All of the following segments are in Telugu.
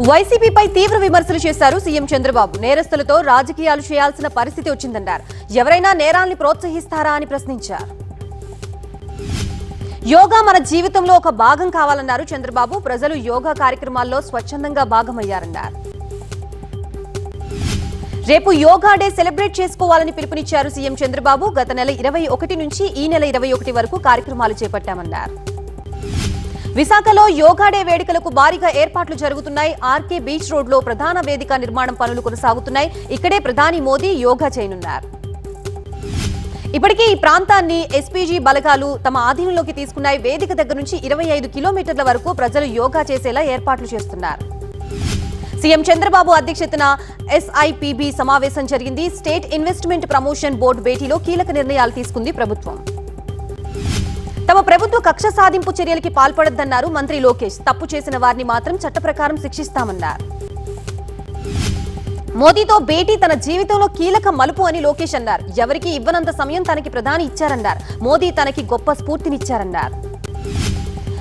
వైసీపీపై తీవ్ర విమర్శలు చేశారు సీఎం చంద్రబాబు. నేరస్తులతో రాజకీయాలు చేయాల్సిన పరిస్థితి వచ్చిందన్నారు. ఎవరైనా నేరాల్ని ప్రోత్సహిస్తారా అని ప్రశ్నించారు. యోగా మన జీవితంలో ఒక భాగం కావాలన్నారు చంద్రబాబు. ప్రజలు యోగా కార్యక్రమాల్లో స్వచ్ఛందంగా భాగమయ్యారన్నారు. రేపు యోగా డే సెలబ్రేట్ చేసుకోవాలని పిలుపునిచ్చారు సీఎం చంద్రబాబు. గత నెల 21 నుంచి ఈ నెల 21 వరకు కార్యక్రమాలు చేపట్టామన్నారు. విశాఖలో యోగా డే వేడుకలకు భారీగా ఏర్పాట్లు జరుగుతున్నాయి. ఆర్కే బీచ్ రోడ్ లో ప్రధాన వేదిక నిర్మాణం పనులు కొనసాగుతున్నాయి. ఇక్కడే ప్రధాని మోదీ యోగా చేయనున్నారు. ఇప్పటికే ఈ ప్రాంతాన్ని ఎస్పీజీ బలగాలు తమ ఆధీనంలోకి తీసుకున్నాయి. వేదిక దగ్గర నుంచి 25 కిలోమీటర్ల వరకు ప్రజలు యోగా చేసేలా ఏర్పాట్లు చేస్తున్నారు. సీఎం చంద్రబాబు అధ్యక్షతన ఎస్ఐపిబి సమావేశం జరిగింది. స్టేట్ ఇన్వెస్ట్మెంట్ ప్రమోషన్ బోర్డు భేటీలో కీలక నిర్ణయాలు తీసుకుంది ప్రభుత్వం. తమ ప్రభుత్వ కక్ష సాధింపు చర్యలకి పాల్పడొద్దన్నారు మంత్రి లోకేష్. తప్పు చేసిన వారిని మాత్రం చట్ట ప్రకారం శిక్షిస్తామన్నారు. మోదీతో భేటీ తన జీవితంలో కీలక మలుపు అని లోకేష్ అన్నారు. ఎవరికి ఇవ్వనంత సమయం తనకి ప్రధాని ఇచ్చారన్నారు. మోదీ తనకి గొప్ప స్ఫూర్తినిచ్చారన్నారు.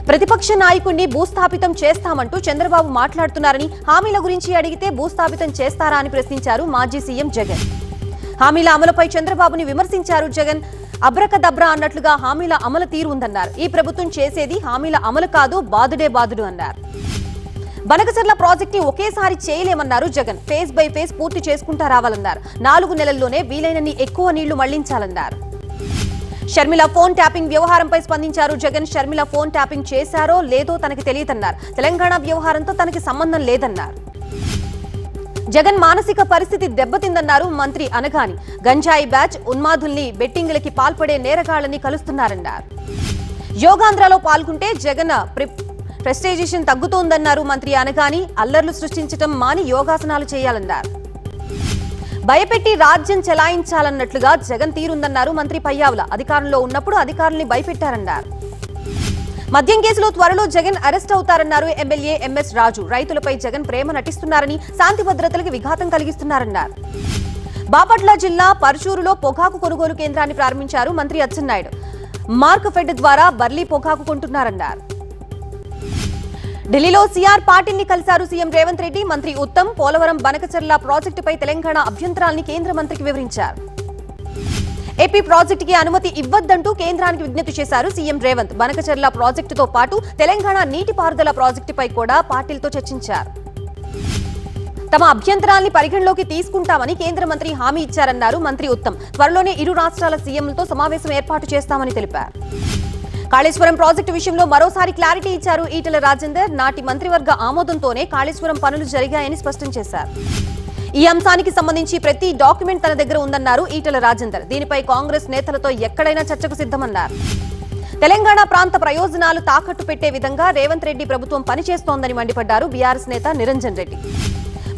ప్రతిపక్ష నాయకుడిని భూస్థాపితం చేస్తామంటూ చంద్రబాబు మాట్లాడుతున్నారని, హామీల గురించి అడిగితే భూస్థాపితం చేస్తారా అని ప్రశ్నించారు మాజీ సీఎం జగన్. హామీల అమలుపై చంద్రబాబుని విమర్శించారు జగన్. అబ్రకదబ్రా అన్నట్లుగా హామీల అమలు తీరు ఉందన్నారు. ఈ ప్రభుత్వం చేసేది హామీల అమలు కాదు, బాదుడే బాదుడు అన్నారు. బనకచర్ల ప్రాజెక్ట్ ని ఒకేసారి చేయలేమన్నారు జగన్. ఫేజ్ బై ఫేజ్ పూర్తి చేసుకుంటా రావాలన్నారు. 4 నెలల్లోనే వీలైనన్ని ఎక్కువ నీళ్లు మళ్లించాలన్నారు. షర్మిల ఫోన్ ట్యాపింగ్ వ్యవహారంపై స్పందించారు జగన్. షర్మిల ఫోన్ ట్యాపింగ్ చేశారో లేదో తనకి తెలియదన్నారు. తెలంగాణ వ్యవహారంతో తనకి సంబంధం లేదన్నారు. జగన్ మానసిక పరిస్థితి దెబ్బతిందన్నారు మంత్రి అనగాని. గంజాయి బ్యాచ్ ఉన్మాదుల్ని బెట్టింగ్లకి పాల్పడే నేరగాళ్లని కలుస్తున్నారన్నారు. యోగాంధ్రలో పాల్గొంటే జగన్ ప్రెస్టేజిషన్ తగ్గుతోందన్నారు మంత్రి అనగాని. అల్లర్లు సృష్టించడం మాని యోగాసనాలు చేయాలన్నారు. భయపెట్టి రాజ్యం చెలాయించాలన్నట్లుగా జగన్ తీరుందన్నారు మంత్రి పయ్యావుల. అధికారంలో ఉన్నప్పుడు అధికారుల్ని భయపెట్టారన్నారు. మద్యం కేసులో త్వరలో జగన్ అరెస్ట్ అవుతారన్నారు ఎమ్మెల్యే ఎంఎస్ రాజు. రైతులపై జగన్ ప్రేమ నటిస్తున్నారని, శాంతి భద్రతలకు విఘాతం కలిగిస్తున్నారన్నారు. బాపట్ల జిల్లా పరుచూరులో పొగాకు కొనుగోలు కేంద్రాన్ని ప్రారంభించారు మంత్రి అచ్చెన్నాయుడు. మార్క్ ఫెడ్ ద్వారా బర్లీ పొగాకు కొంటున్నారన్నారు. ఢిల్లీలో సీఆర్ పాటిల్ ని కలిశారు సీఎం రేవంత్ రెడ్డి. మంత్రి ఉత్తమ్ పోలవరం బనకచర్ల ప్రాజెక్టుపై తెలంగాణ అభ్యంతరాల్ని కేంద్ర మంత్రికి వివరించారు. ఏపీ ప్రాజెక్టుకి అనుమతి ఇవ్వద్దంటూ కేంద్రానికి విజ్ఞప్తి చేశారు సీఎం రేవంత్. బనకచర్ల ప్రాజెక్టుతో పాటు తెలంగాణ నీటిపారుదల ప్రాజెక్టుపై కూడా పాటిల్తో చర్చించారు. తమ అభ్యంతరాల్ని పరిగణలోకి తీసుకుంటామని కేంద్ర మంత్రి హామీ ఇచ్చారన్నారు మంత్రి ఉత్తమ్. త్వరలోనే ఇరు రాష్ట్రాల సీఎంలతో సమావేశం ఏర్పాటు చేస్తామని తెలిపారు. కాళేశ్వరం ప్రాజెక్టు విషయంలో మరోసారి క్లారిటీ ఇచ్చారు ఈటెల రాజేందర్. నాటి మంత్రివర్గ ఆమోదంతోనే కాళేశ్వరం పనులు జరిగాయని స్పష్టం చేశారు. ఈ అంశానికి సంబంధించి ప్రతి డాక్యుమెంట్ తన దగ్గర ఉందన్నారు ఈటెల రాజేందర్. దీనిపై కాంగ్రెస్ నేతలతో ఎక్కడైనా చర్చకు సిద్ధమన్నారు. తెలంగాణ ప్రాంత ప్రయోజనాలు తాకట్టు పెట్టే విధంగా రేవంత్ రెడ్డి ప్రభుత్వం పనిచేస్తోందని మండిపడ్డారు బీఆర్ఎస్ నేత నిరంజన్ రెడ్డి.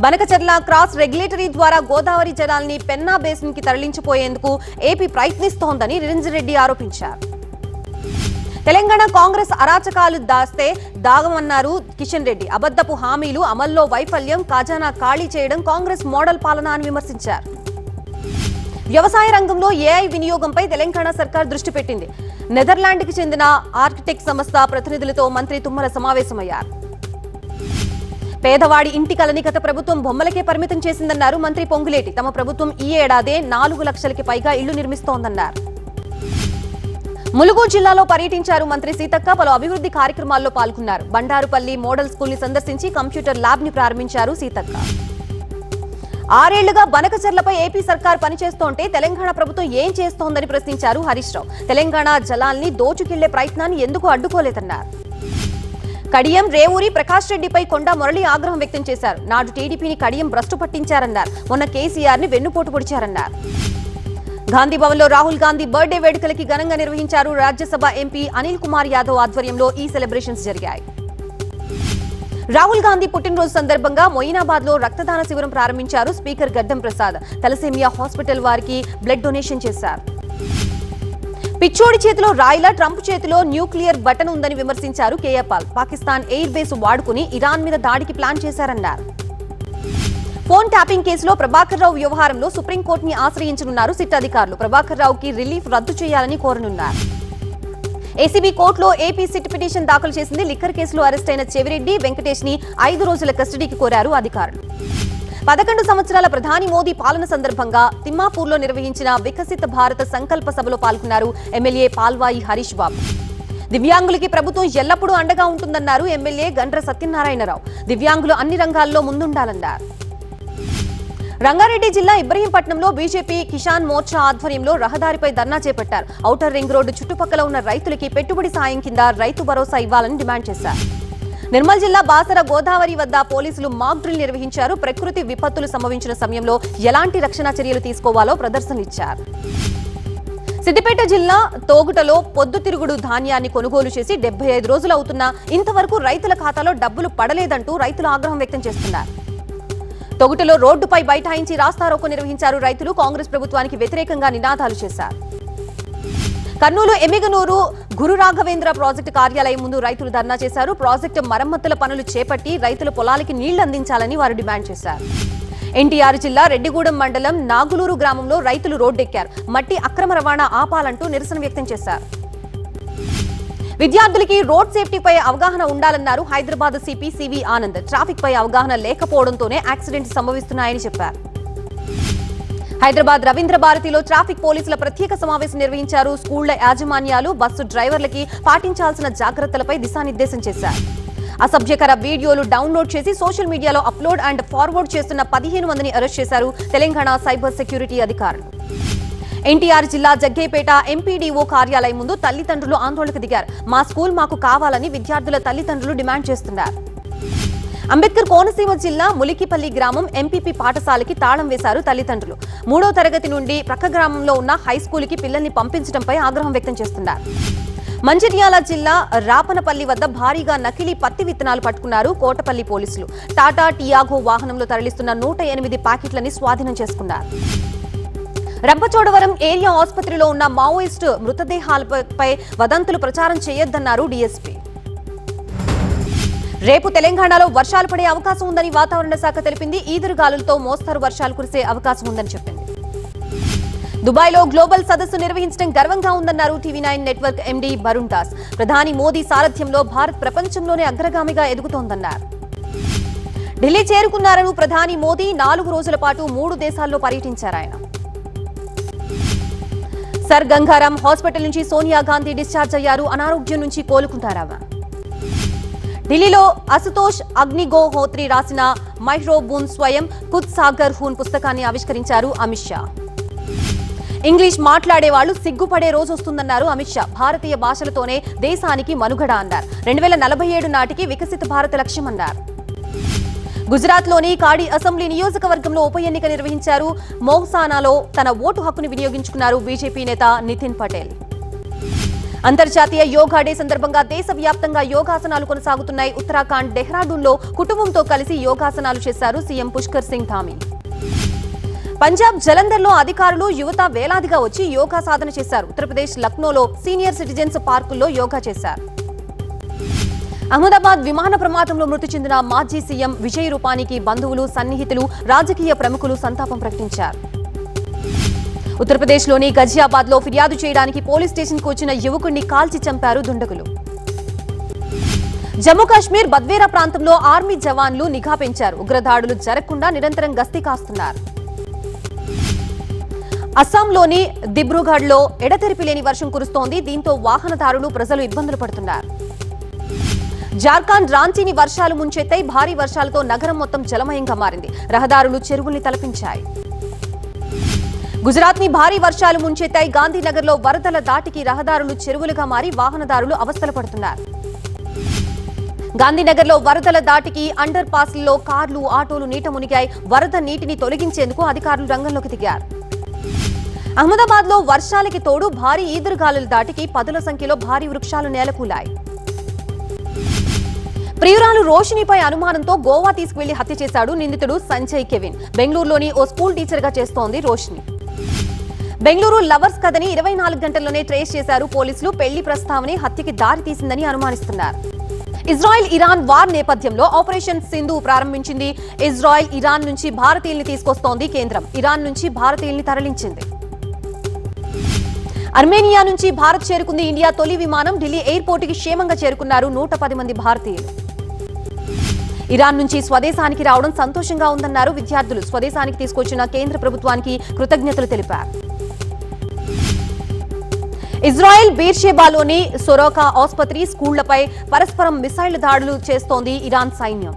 బనకచర్ల క్రాస్ రెగ్యులేటరీ ద్వారా గోదావరి జలాల్ని పెన్నా బేసిన్ కి తరలించిపోయేందుకు ఏపీ ప్రయత్నిస్తోందని నిరంజన్ రెడ్డి ఆరోపించారు. తెలంగాణ కాంగ్రెస్ అరాచకాలు దాస్తే దాగమన్నారు కిషన్ రెడ్డి. అబద్ధపు హామీలు అమల్లో వైఫల్యం, ఖజానా ఖాళీ చేయడం కాంగ్రెస్ మోడల్ పాలన అని విమర్శించారు. వ్యవసాయ రంగంలో ఏఐ వినియోగంపై తెలంగాణ సర్కార్ దృష్టి పెట్టింది. నెదర్లాండ్కి చెందిన ఆర్కిటెక్ట్ సంస్థ ప్రతినిధులతో మంత్రి తుమ్మల సమావేశమయ్యారు. పేదవాడి ఇంటి కలని గత ప్రభుత్వం బొమ్మలకే పరిమితం చేసిందన్నారు మంత్రి పొంగులేటి. తమ ప్రభుత్వం ఈ ఏడాదే 4 లక్షలకి పైగా ఇళ్లు నిర్మిస్తోందన్నారు. ములుగు జిల్లాలో పర్యటించారు మంత్రి సీతక్క. పలు అభివృద్ధి కార్యక్రమాల్లో పాల్గొన్నారు. బండారుపల్లి మోడల్ స్కూల్ ని సందర్శించి కంప్యూటర్ ల్యాబ్ ని ప్రారంభించారు సీతక్క. 6 ఏళ్లుగా బనకచర్లపై ఏపీ సర్కార్ పనిచేస్తోంటే తెలంగాణ ప్రభుత్వం ఏం చేస్తోందని ప్రశ్నించారు హరీష్ రావు. తెలంగాణ జలాల్ని దోచుకెళ్లే ప్రయత్నాన్ని ఎందుకు అడ్డుకోలేదన్నారు. కడియం రేవూరి ప్రకాష్ రెడ్డిపై కొండా మురళి ఆగ్రహం వ్యక్తం చేశారు. నాడు టీడీపీని కడియం భ్రష్టు పట్టించారన్నారు. మొన్న కేసీఆర్ ని వెన్నుపోటు పొడిచారన్నారు. గాంధీ భవన్ లో రాహుల్ గాంధీ బర్త్డే వేడుకలకి ఘనంగా నిర్వహించారు. రాజ్యసభ ఎంపీ అనిల్ కుమార్ యాదవ్ ఆధ్వర్యంలో ఈ సెలబ్రేషన్స్ జరిగాయి. రాహుల్ గాంధీ పుట్టినరోజు సందర్భంగా మొయినాబాద్ లో రక్తదాన శిబిరం ప్రారంభించారు స్పీకర్ గడ్డం ప్రసాద్. తలసేమియా హాస్పిటల్ వారికి బ్లడ్ డొనేషన్ చేశారు. పిచ్చోడి చేతిలో రాయిలా ట్రంప్ చేతిలో న్యూక్లియర్ బటన్ ఉందని విమర్శించారు కేఏ పాల్. పాకిస్తాన్ ఎయిర్ బేస్ వాడుకుని ఇరాన్ మీద దాడికి ప్లాన్ చేశారన్నారు. ఫోన్ ట్యాపింగ్ కేసులో ప్రభాకర్ రావు వ్యవహారంలో సుప్రీంకోర్టుని ఆశ్రయించనున్నారు సిట్ అధికారులు. ప్రభాకర్ రావుకి రిలీఫ్ రద్దు చేయాలని కోరనున్నారు. ఏసీబీ కోర్టులో ఏపీ సిట్ పిటిషన్ దాఖలు చేసింది. లిక్కర్ కేసులో అరెస్ట్ అయిన చెవిరెడ్డి, వెంకటేష్ ని 5 రోజుల కస్టడీకి కోరారు అధికారులు. 11 సంవత్సరాల ప్రధాని మోదీ పాలన సందర్భంగా తిమ్మాపూర్లో నిర్వహించిన వికసిత భారత సంకల్ప సభలో పాల్గొన్నారు ఎమ్మెల్యే పాల్వాయి హరీష్ బాబు. దివ్యాంగులకి ప్రభుత్వం ఎల్లప్పుడూ అండగా ఉంటుందన్నారు ఎమ్మెల్యే గండ్ర సత్యనారాయణరావు. దివ్యాంగులు అన్ని రంగాల్లో ముందుండాలన్నారు. రంగారెడ్డి జిల్లా ఇబ్రహీంపట్నంలో బీజేపీ కిసాన్ మోర్చా ఆధ్వర్యంలో రహదారిపై ధర్నా చేపట్టారు. ఔటర్ రింగ్ రోడ్డు చుట్టుపక్కల ఉన్న రైతులకి పెట్టుబడి సాయం కింద రైతు భరోసా ఇవ్వాలని డిమాండ్ చేశారు. నిర్మల్ జిల్లా బాసర గోదావరి వద్ద పోలీసులు మాక్ డ్రిల్ నిర్వహించారు. ప్రకృతి విపత్తులు సంభవించిన సమయంలో ఎలాంటి రక్షణ చర్యలు తీసుకోవాలో ప్రదర్శనలు ఇచ్చారు. సిద్దిపేట జిల్లా తోగుటలో పొద్దుతిరుగుడు ధాన్యాన్ని కొనుగోలు చేసి 75 రోజులు అవుతున్నా ఇంతవరకు రైతుల ఖాతాలో డబ్బులు పడలేదంటూ రైతులు ఆగ్రహం వ్యక్తం చేస్తున్నారు. తొగుటలో రోడ్డుపై బైఠాయించి రాస్తారోకో నిర్వహించారు రైతులు. కాంగ్రెస్ ప్రభుత్వానికి వ్యతిరేకంగా నినాదాలు చేశారు. కర్నూలు ఎమ్మిగనూరు గురు రాఘవేంద్ర ప్రాజెక్టు కార్యాలయం ముందు రైతులు ధర్నా చేశారు. ప్రాజెక్టు మరమ్మతుల పనులు చేపట్టి రైతుల పొలాలకి నీళ్లు అందించాలని వారు డిమాండ్ చేశారు. ఎన్టీఆర్ జిల్లా రెడ్డిగూడెం మండలం నాగులూరు గ్రామంలో రైతులు రోడ్డెక్కారు. మట్టి అక్రమ రవాణా ఆపాలంటూ నిరసన వ్యక్తం చేశారు. విద్యార్థులకి రోడ్ సేఫ్టీపై అవగాహన ఉండాలన్నారు Hyderabad CP CV Anand. Traffic పై అవగాహన లేకపోవడంతోనే యాక్సిడెంట్స్ సంభవిస్తున్నాయని చెప్పారు. హైదరాబాద్ రవీంద్ర భారతిలో ట్రాఫిక్ పోలీసుల ప్రత్యేక సమావేశం నిర్వహించారు. స్కూళ్ల యాజమాన్యాలు, బస్సు డ్రైవర్లకి పాటించాల్సిన జాగ్రత్తలపై దిశానిర్దేశం చేశారు. అసభ్యకర వీడియోలు డౌన్లోడ్ చేసి సోషల్ మీడియాలో అప్లోడ్ అండ్ ఫార్వర్డ్ చేస్తున్న 15 మందిని అరెస్ట్ చేశారు తెలంగాణ సైబర్ సెక్యూరిటీ అధికారులు. ఎన్టీఆర్ జిల్లా జగ్గేపేట ఎంపీడీఓ కార్యాలయం ముందు తల్లిదండ్రులు ఆందోళనకు దిగారు. మా స్కూల్ మాకు కావాలని విద్యార్థుల తల్లిదండ్రులు డిమాండ్ చేస్తున్నారు. అంబేద్కర్ కోనసీమ జిల్లా ములికిపల్లి గ్రామం ఎంపీపీ పాఠశాలకి తాళం వేశారు తల్లిదండ్రులు. 3వ తరగతి నుండి ప్రక్క గ్రామంలో ఉన్న హైస్కూల్కి పిల్లల్ని పంపించడంపై ఆగ్రహం వ్యక్తం చేస్తున్నారు. మంచిర్యాల జిల్లా రాపనపల్లి వద్ద భారీగా నకిలీ పత్తి విత్తనాలు పట్టుకున్నారు కోటపల్లి పోలీసులు. టాటా టియాగో వాహనంలో తరలిస్తున్న 108 ప్యాకెట్లని స్వాధీనం చేసుకున్నారు. రంపచోడవరం ఏరియా ఆసుపత్రిలో ఉన్న మావోయిస్టు మృతదేహాలపై వదంతులు ప్రచారం చేయొద్దన్నారు డీఎస్పీ. రేపు తెలంగాణలో వర్షాలు పడే అవకాశం ఉందని వాతావరణ శాఖ తెలిపింది. ఈదురుగాలులతో మోస్తరు వర్షాలు కురిసే అవకాశం ఉందని చెప్పింది. దుబాయ్లో గ్లోబల్ సదస్సు నిర్వహించడం గర్వంగా ఉందన్నారు TV9 network MD Varun Das. ప్రధాని మోదీ సారథ్యంలో భారత్ ప్రపంచంలోనే అగ్రగామిగా ఎదుగుతోందన్నారు. ఢిల్లీ చేరుకున్నారని ప్రధాని మోదీ 4 రోజుల పాటు 3 దేశాల్లో పర్యటించారు. ఆయన సర్ గంగారాం హాస్పిటల్ నుంచి సోనియా గాంధీ డిశ్చార్జ్ అయ్యారు. అనారోగ్యం నుంచి కోలుకుంటారా? ఢిల్లీలో అశుతోష్ అగ్నిగోహోత్రి రాసిన మైహ్రోబూన్ స్వయం ఖుద్ సాగర్ హూన్ పుస్తకాన్ని ఆవిష్కరించారు అమిత్ షా. ఇంగ్లీష్ మాట్లాడేవాళ్లు సిగ్గుపడే రోజు వస్తుందన్నారు అమిత్ షా. భారతీయ భాషలతోనే దేశానికి మనుగడ అన్నారు. 2047 నాటికి వికసిత భారత లక్ష్యం అన్నారు. గుజరాత్లోని కాడి అసెంబ్లీ నియోజకవర్గంలో ఉప ఎన్నిక నిర్వహించారు. మోహ్సానాలో తన ఓటు హక్కును వినియోగించుకున్నారు బీజేపీ నేత నితిన్ పటేల్. అంతర్జాతీయ యోగా డే సందర్భంగా దేశవ్యాప్తంగా యోగాసనాలు కొనసాగుతున్నాయి. ఉత్తరాఖండ్ డెహ్రాడూన్లో కుటుంబంతో కలిసి యోగాసనాలు చేశారు సీఎం పుష్కర్ సింగ్ ధామీ. పంజాబ్ జలంధర్లో అధికారులు, యువత వేలాదిగా వచ్చి యోగా సాధన చేశారు. ఉత్తరప్రదేశ్ లక్నోలో సీనియర్ సిటిజన్స్ పార్కుల్లో యోగా చేశారు. అహ్మదాబాద్ విమాన ప్రమాదంలో మృతి చెందిన మాజీ సీఎం విజయ్ రూపానీకి బంధువులు, సన్నిహితులు, రాజకీయ ప్రముఖులు సంతాపం ప్రకటించారు. ఉత్తరప్రదేశ్లోని గజియాబాద్లో ఫిర్యాదు చేయడానికి పోలీస్ స్టేషన్కు వచ్చిన యువకుడిని కాల్చి చంపారు దుండగులు. జమ్మూ కాశ్మీర్ బద్వేరా ప్రాంతంలో ఆర్మీ జవాన్లు నిఘా పెంచారు. ఉగ్రదాడులు జరగకుండా నిరంతరం గస్తీ కాస్తున్నారు. అస్సాంలోని దిబ్రూగఢ్లో ఎడతెరిపి లేని వర్షం కురుస్తోంది. దీంతో వాహనదారులు, ప్రజలు ఇబ్బందులు పడుతున్నారు. జార్ఖండ్ రాంచీని వర్షాలు ముంచెత్తాయి. భారీ వర్షాలతో నగరం మొత్తం జలమయంగా మారింది. రహదారులు, చెరువుల్ని తలపించాయి. గుజరాత్ ని భారీ వర్షాలు ముంచెత్తాయి. గాంధీనగర్లో వరదల దాటికి రహదారులు చెరువులుగా మారి వాహనదారులు అవస్థలు పడుతున్నారు. గాంధీనగర్లో వరదల దాటికి అండర్ పాస్లలో కార్లు, ఆటోలు నీట మునిగాయి. వరద నీటిని తొలగించేందుకు అధికారులు రంగంలోకి దిగారు. అహ్మదాబాద్లో వర్షాలకి తోడు భారీ ఈదురుగాలుల దాటికి 10ల సంఖ్యలో భారీ వృక్షాలు నేలకూలాయి. ప్రియురాలు రోషినిపై అనుమానంతో గోవా తీసుకువెళ్లి హత్య చేశాడు నిందితుడు సంజయ్ కెవిన్. బెంగళూరులోని ఓ స్కూల్ టీచర్ గా చేస్తోంది రోషిని. బెంగళూరు లవర్స్ కథని 24 గంటల్లోనే ట్రేస్ చేశారు పోలీసులు. పెళ్లి ప్రస్తావనే హత్యకి దారి తీసిందని అనుమానిస్తున్నారు. ఇజ్రాయెల్ ఇరాన్ వార్ నేపథ్యంలో ఆపరేషన్ సింధు ప్రారంభించింది. ఇజ్రాయెల్ ఇరాన్ నుంచి భారతీయుల్ని తీసుకొస్తోంది కేంద్రం. ఇరాన్ నుంచి భారతీయుల్ని తరలించింది. అర్మేనియా నుంచి భారత్ చేరుకుంది ఇండియా తొలి విమానం. ఢిల్లీ ఎయిర్పోర్ట్ కి క్షేమంగా చేరుకున్నారు 110 మంది భారతీయులు. ఇరాన్ నుంచి స్వదేశానికి రావడం సంతోషంగా ఉందన్నారు విద్యార్థులు. స్వదేశానికి తీసుకొచ్చిన కేంద్ర ప్రభుత్వానికి కృతజ్ఞతలు తెలిపారు. ఇజ్రాయెల్ బీర్షెబాలోని సొరోకా ఆసుపత్రి, స్కూళ్లపై పరస్పరం మిసైళ్ల దాడులు చేస్తోంది ఇరాన్ సైన్యం.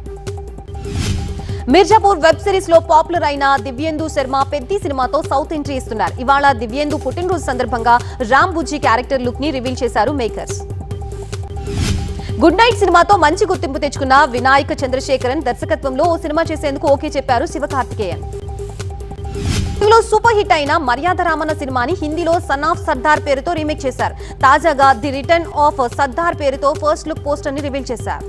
మిర్జాపూర్ వెబ్ సిరీస్ లో పాపులర్ అయిన దివ్యేందు శర్మ పెద్ది సినిమాతో సౌత్ ఎంట్రీ ఇస్తున్నారు. ఇవాళ దివ్యేందు పుట్టినరోజు సందర్భంగా రామ్ బుజ్జి క్యారెక్టర్ లుక్ ని రివీల్ చేశారు మేకర్స్. గుడ్ నైట్ సినిమాతో మంచి గుర్తింపు తెచ్చుకున్న వినాయక చంద్రశేఖరన్ దర్శకత్వంలో ఓ సినిమా చేసేందుకు ఓకే చెప్పారు శివకార్తికేయన్. తెలుగులో సూపర్ హిట్ అయిన మర్యాద రామన్న సినిమాని హిందీలో సన్ ఆఫ్ సర్దార్ పేరుతో రీమేక్ చేశారు. తాజాగా ది రిటర్న్ ఆఫ్ సర్దార్ పేరుతో ఫస్ట్ లుక్ పోస్టర్ ని రివీల్ చేశారు.